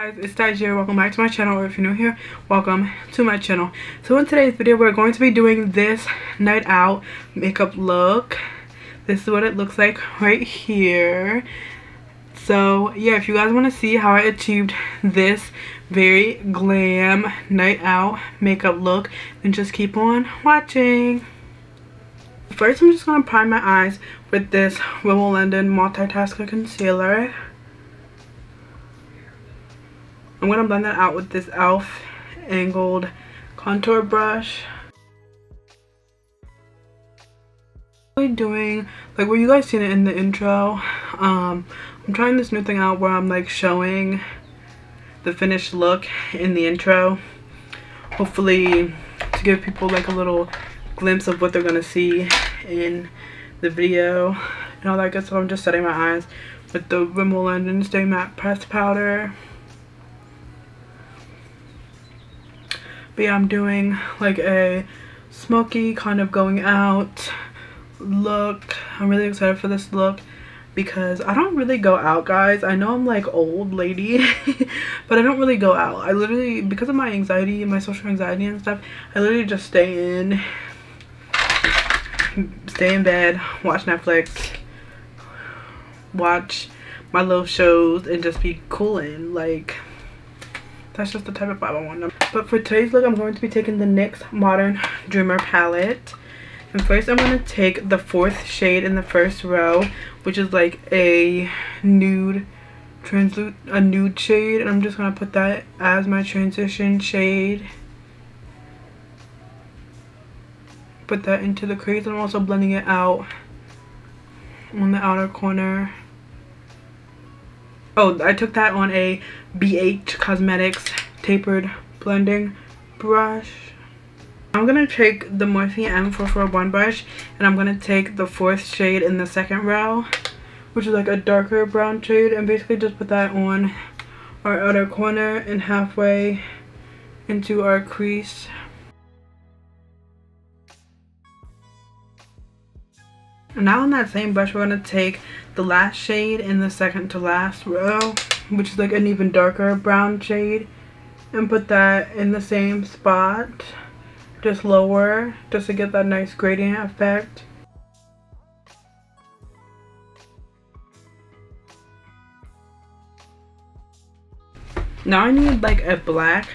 Guys, it's Dyjere. Welcome back to my channel, or if you're new here, welcome to my channel. So in today's video, we're going to be doing this night out makeup look. This is what it looks like right here. So yeah, if you guys want to see how I achieved this very glam night out makeup look, then just keep on watching. First, I'm just going to prime my eyes with this Rimmel London Multitasker Concealer. I'm going to blend that out with this e.l.f. angled contour brush. Doing like where you guys seen it in the intro. I'm trying this new thing out where I'm like showing the finished look in the intro, hopefully to give people like a little glimpse of what they're gonna see in the video and all that good stuff. I'm just setting my eyes with the Rimmel London Stay Matte Pressed Powder. But yeah, I'm doing like a smoky kind of going out look. I'm really excited for this look because I don't really go out, guys. I know I'm like old lady but I don't really go out. I literally, because of my anxiety, my social anxiety and stuff, I literally just stay in bed, watch Netflix, watch my little shows, and just be cooling. Like, that's just the type of vibe I want. But for today's look, I'm going to be taking the NYX Modern Dreamer palette. And first, I'm going to take the 4th shade in the first row, which is like a nude shade. And I'm just going to put that as my transition shade. Put that into the crease. I'm also blending it out on the outer corner. Oh, I took that on a BH Cosmetics tapered blending brush. I'm going to take the Morphe M441 brush and I'm going to take the 4th shade in the 2nd row, which is like a darker brown shade, and basically just put that on our outer corner and halfway into our crease. And now on that same brush, we're going to take the last shade in the 2nd to last row, which is like an even darker brown shade, and put that in the same spot, just lower, just to get that nice gradient effect. Now I need like a black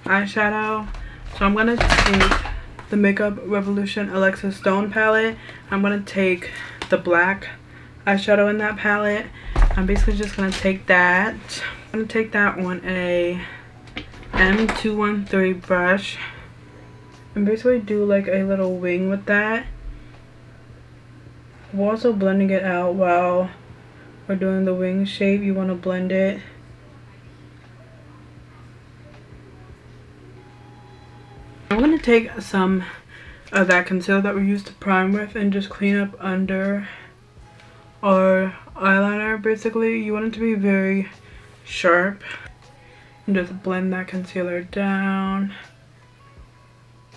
eyeshadow, so I'm going to take the Makeup Revolution Alexa Stone palette. I'm going to take the black eyeshadow in that palette. I'm basically just going to take that. I'm going to take that on a M213 brush and basically do like a little wing with that. We're also blending it out while we're doing the wing shape. You want to blend it. I'm going to take some of that concealer that we used to prime with and just clean up under our eyeliner. Basically, you want it to be very sharp, and just blend that concealer down.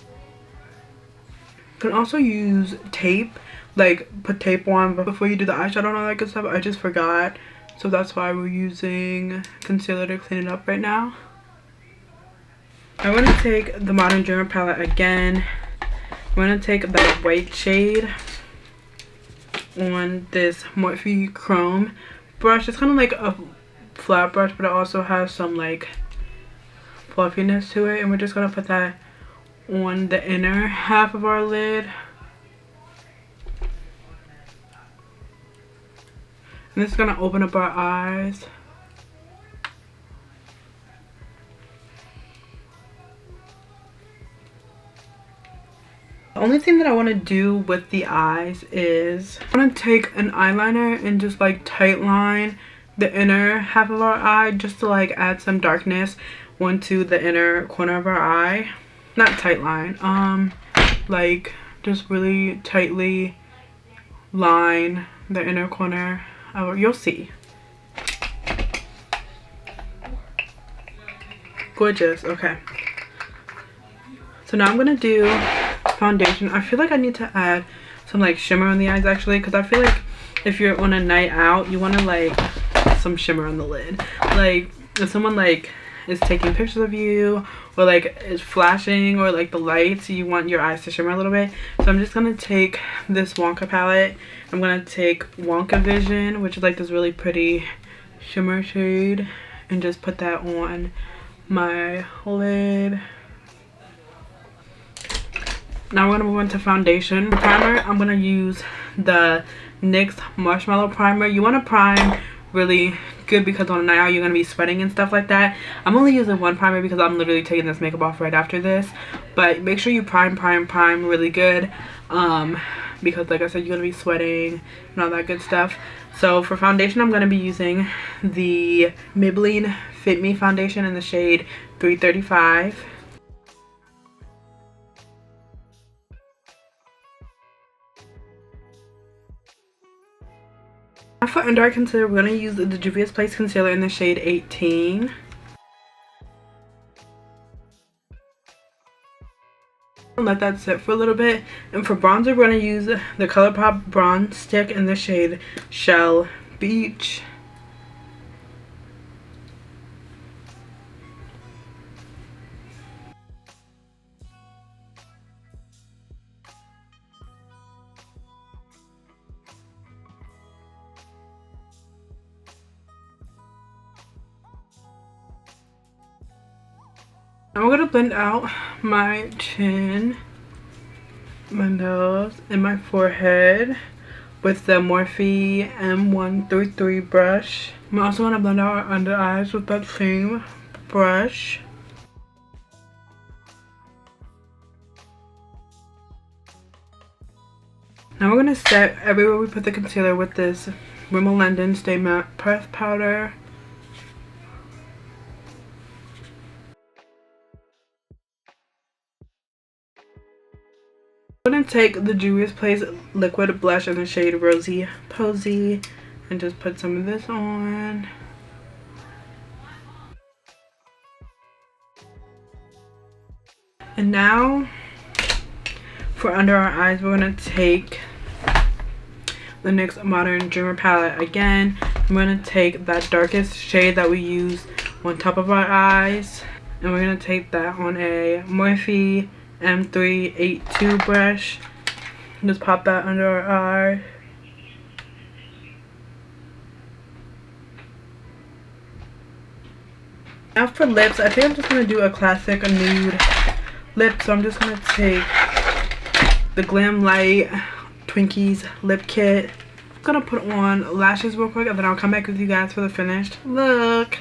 You can also use tape, like put tape on before you do the eyeshadow and all that good stuff. I just forgot, so that's why we're using concealer to clean it up right now. I'm going to take the Modern Dreamer palette again. I'm going to take that white shade on this Morphe Chrome brush. It's kind of like a flat brush, but it also has some like fluffiness to it. And we're just going to put that on the inner half of our lid. And this is going to open up our eyes. The only thing that I want to do with the eyes is I want to take an eyeliner and just like tight line the inner half of our eye, just to like add some darkness onto the inner corner of our eye. Not tight line, like just really tightly line the inner corner of, you'll see. Gorgeous. Okay, so now I'm gonna do foundation. I feel like I need to add some like shimmer on the eyes actually, because I feel like if you're on a night out, you want to like some shimmer on the lid. Like if someone like is taking pictures of you, or like is flashing, or like the lights, you want your eyes to shimmer a little bit. So I'm just gonna take this Wonka palette. I'm gonna take Wonka Vision, which is like this really pretty shimmer shade, and just put that on my lid. Now we're gonna move on to foundation. Primer, I'm gonna use the NYX Marshmallow Primer. You wanna prime really good because on a night out you're gonna be sweating and stuff like that. I'm only using one primer because I'm literally taking this makeup off right after this. But make sure you prime really good. Because like I said, you're gonna be sweating and all that good stuff. So for foundation, I'm gonna be using the Maybelline Fit Me foundation in the shade 335. Now for under eye concealer, we're going to use the Juvia's Place concealer in the shade 18. Let that sit for a little bit. And for bronzer, we're going to use the ColourPop bronze stick in the shade Shell Beach. Now we're going to blend out my chin, my nose, and my forehead with the Morphe M133 brush. I'm also going to blend out our under eyes with that same brush. Now we're going to set everywhere we put the concealer with this Rimmel London Stay Matte Press Powder. I'm going to take the Juvia's Place liquid blush in the shade Rosy Posy and just put some of this on. And now for under our eyes, we're going to take the NYX Modern Dreamer palette again. I'm going to take that darkest shade that we use on top of our eyes, and we're going to take that on a Morphe M382 brush. Just pop that under our eye. Now for lips, I think I'm just going to do a classic nude lip. So I'm just going to take the Glam Light Twinkies lip kit. I'm going to put on lashes real quick, and then I'll come back with you guys for the finished look.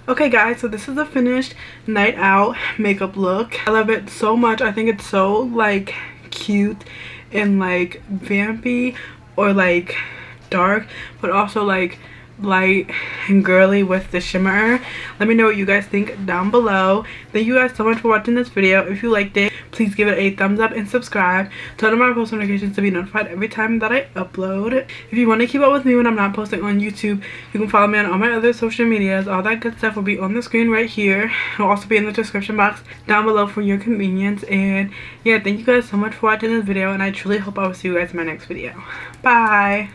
Okay guys, so this is the finished night out makeup look. I love it so much. I think it's so like cute and like vampy or like dark, but also like light and girly with the shimmer. Let me know what you guys think down below. Thank you guys so much for watching this video. If you liked it, please give it a thumbs up and subscribe. Turn on my post notifications to be notified every time that I upload. If you want to keep up with me when I'm not posting on YouTube, you can follow me on all my other social medias. All that good stuff will be on the screen right here. It'll also be in the description box down below for your convenience. And yeah, thank you guys so much for watching this video, and I truly hope I will see you guys in my next video. Bye.